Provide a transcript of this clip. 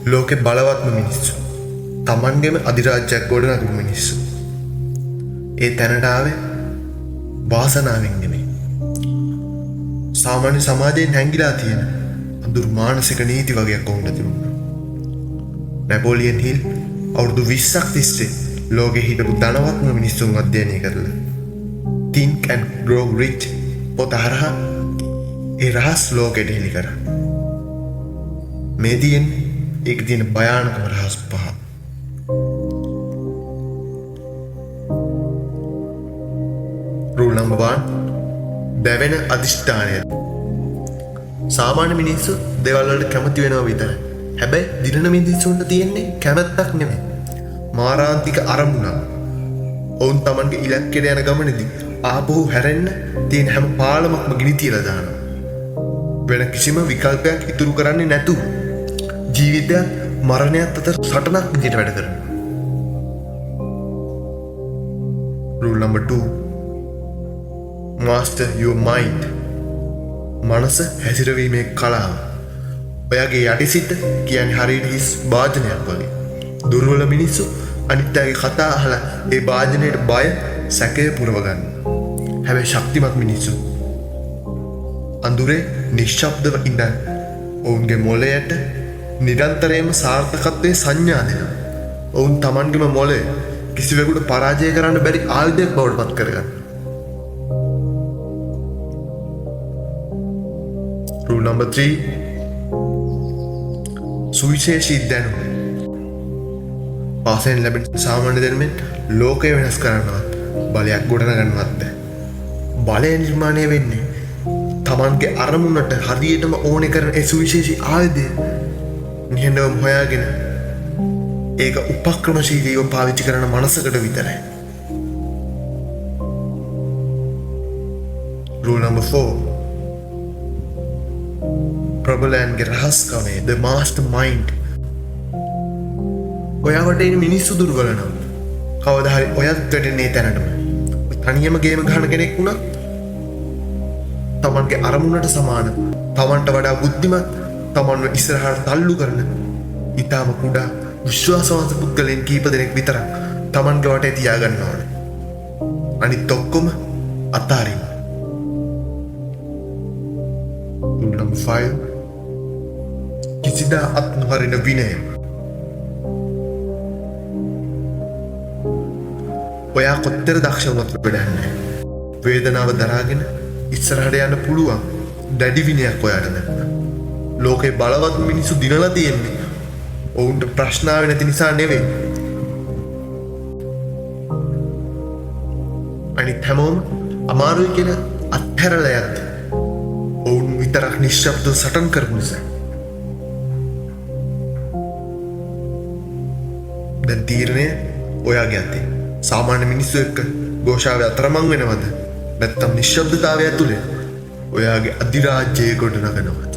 ලෝකෙ බලවත්ම මිනිස්සු. තමන්ගෙම අධිරාජ්‍යයක් ගොඩනගපු මිනිස්සු. ඒ තැනට ආවේ වාසනාවෙන් නෙමෙයි. සාමාන්‍ය සමාජයෙන් හැංගිලා තියෙන අඳුරු මානසික නීති වගේක් ඔවුන්ට තිබුණා. නැපෝලියන් හිල් අවුරුදු 20ක් තිස්සේ ලෝකෙ හිටපු ධනවත්ම මිනිස්සුන් අධ්‍යයනය කරලා Think and Grow Rich පොත හරහා ඒ රහස් ලෝකෙට හෙළි කරා. මේ ඒක තියෙන භයානකම රහස් පහ. Rule number 1. දැවෙන අධිෂ්ඨානය. සාමාන්‍ය මිනිස්සු දේවල් වලට කැමති වෙනවා විතරයි. හැබැයි දිනන මිනිස්සුන්ට තියෙන්නේ කැමැත්තක් නෙමෙයි. මාරාන්තික අරමුණක්. ඔවුන් Tamanගේ ඉලක්කයට යන ගමනේදී ආපහු හැරෙන්න තියෙන හැම පාලමක්ම ගිනි තියලා දානවා. වෙන කිසිම විකල්පයක් ඉතුරු කරන්නේ නැතුව ජීවිතයත් මරණයත් අතර සටනක් විදිහට වැඩ කරනවා. Rule number 2. Master your mind. මනස හැසිරවීමේ කලාව. ඔයාගේ යටිසිත කියන්නේ හරියට හිස් වාදනයක් වගේ. දුර්වල මිනිස්සු අනිත් අයගේ කතා අහලා ඒ වාදනයට බය සැකය පුරව ගන්න. හැබැයි ශක්තිමත් මිනිස්සු අඳුරේ නිශ්ශබ්දව ඉඳන් ඔවුන්ගේ මොළයට නිරන්තරයෙන්ම සාර්ථකත්වයේ සංඥා දෙනවා. ඔවුන් Tamanගේම මොළය කිසිවෙකුට පරාජය කරන්න බැරි ආයුධයක් බවට පත් කරගන්න. Rule number 3. සුවිශේෂී දැනුම. පාසෙන් ලැබෙන සාමාන්‍ය දැනුමෙන් ලෝකය වෙනස් කරන්නවත් බලයක් ගොඩනගන්නවත් බැහැ. බලය නිර්මාණය වෙන්නේ Tamanගේ අරමුණට හරියටම ඕනේ කරන ඒ සුවිශේෂී ආයුධය නිහඬවම හොයාගෙන ඒක උපක්‍රමශීලීව පාවිච්චි කරන මනසකට විතරයි. Rule number 4. ප්‍රබලයන්ගේ රහස්කමේ the mastermind. ඔයාට ඉන්න මිනිස්සු දුර්වල නම් කවදා හරි ඔයත් වැටෙන්නේ තැනටම. තනියම ගේම ගහන කෙනෙක් වුණත් Tamanගේ අරමුණට සමාන, Tamanට වඩා බුද්ධිමත්, Tamanව ඉස්සරහට තල්ලු කරන ඊටම කුඩා විශ්වාසවන්ත පුද්ගලයන් කීප දෙනෙක් විතරක් Tamanගේ වටේ තියාගන්න ඕනේ. අනිත් ඔක්කොම අතාරින්න. Rule number 5. කිසිදා අත් නොහරින විනය. ඔයා කොච්චර දක්ෂ වුණත් වැඩක් නැහැ. වේදනාව දරාගෙන ඉස්සරහට යන්න පුළුවන් දැඩි විනයක් ඔයාට නැත්නම් ලෝකේ බලවත් මිනිස්සු දිනලා තියෙන්නේ ඔවුන්ට ප්‍රශ්න ආවේ නැති නිසා නෙවෙයි. අනිත් හැමෝම අමාරුයි කියලා අත්හැරලා යද්දී ඔවුන් විතරක් නිශ්ශබ්දව සටන් කරපු නිසා. දැන් තීරණය ඔයාගේ අතේ. සාමාන්‍ය මිනිස්සු එක්ක ഘോഷාවේ අතරමං වෙනවද? නැත්නම් නිශ්ශබ්දතාවය ඇතුලේ ඔයාගේ අධිරාජ්‍යය ගොඩනගනවද?